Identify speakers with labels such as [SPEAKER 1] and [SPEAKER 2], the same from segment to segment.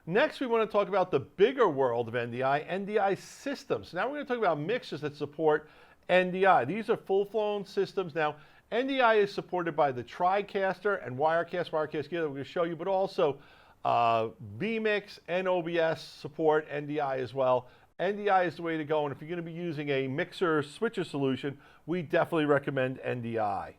[SPEAKER 1] Next, we want to talk about the bigger world of NDI, NDI systems. Now we're going to talk about mixers that support NDI. These are full-flown systems. Now, NDI is supported by the Tricaster and Wirecast Gearbox we're going to show you, but also vMix and OBS support NDI as well. NDI is the way to go, and if you're going to be using a mixer switcher solution, we definitely recommend NDI.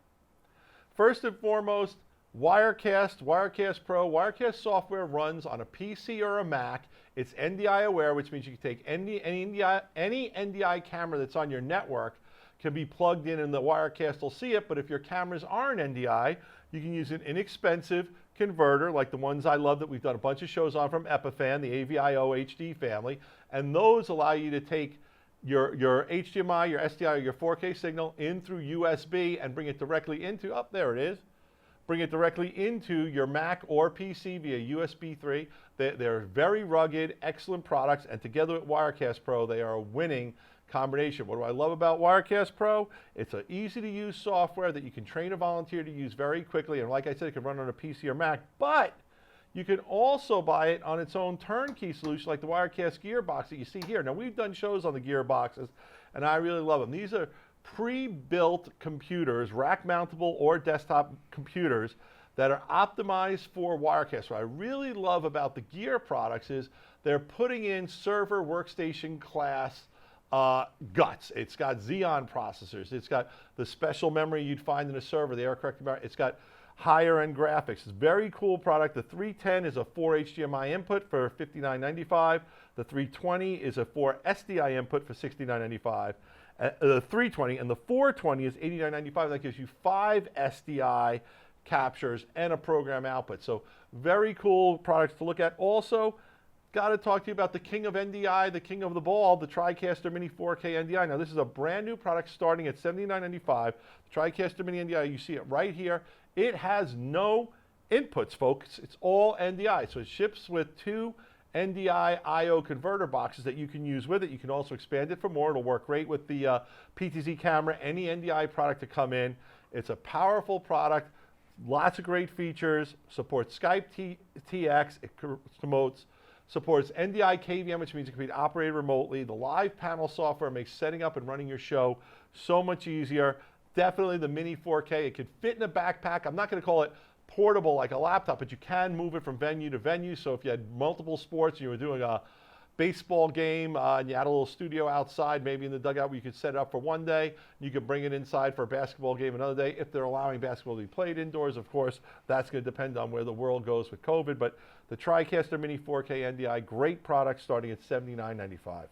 [SPEAKER 1] First and foremost, Wirecast Pro. Wirecast software runs on a PC or a Mac. It's NDI aware, which means you can take any NDI camera that's on your network can be plugged in and the Wirecast will see it, but if your cameras aren't NDI, you can use an inexpensive converter like the ones I love that we've done a bunch of shows on from Epiphan, the AVIO HD family, and those allow you to take your HDMI, your SDI, or your 4K signal in through USB and bring it directly into, there it is, bring it directly into your Mac or PC via USB 3. They're very rugged, excellent products, and together with Wirecast Pro, they are a winning combination. What do I love about Wirecast Pro? It's an easy-to-use software that you can train a volunteer to use very quickly, and like I said, it can run on a PC or Mac, but you can also buy it on its own turnkey solution like the Wirecast Gearbox that you see here. Now, we've done shows on the Gearboxes, and I really love them. These are pre-built computers, rack-mountable or desktop computers that are optimized for Wirecast. What I really love about the Gear products is they're putting in server workstation class guts. It's got Xeon processors. It's got the special memory you'd find in a server, the error correcting memory. It's got higher end graphics. It's a very cool product. The 310 is a 4 HDMI input for $59.95. The 320 is a 4 SDI input for $69.95. The 320 and the 420 is $89.95. That gives you 5 SDI captures and a program output. So very cool products to look at. Also, got to talk to you about the king of NDI, the king of the ball, the Tricaster Mini 4K NDI. Now, this is a brand new product starting at $79.95. The Tricaster Mini NDI, you see it right here. It has no inputs, folks. It's all NDI. So it ships with 2 NDI I/O converter boxes that you can use with it. You can also expand it for more. It'll work great with the PTZ camera, any NDI product to come in. It's a powerful product, lots of great features, supports Skype TX, it supports NDI KVM, which means it can be operated remotely. The live panel software makes setting up and running your show so much easier. Definitely the Mini 4K. It can fit in a backpack. I'm not going to call it portable like a laptop, but you can move it from venue to venue. So if you had multiple sports, you were doing a baseball game and you had a little studio outside, maybe in the dugout where you could set it up for one day, you could bring it inside for a basketball game another day. If they're allowing basketball to be played indoors, of course, that's going to depend on where the world goes with COVID. But the Tricaster Mini 4K NDI, great product starting at $79.95.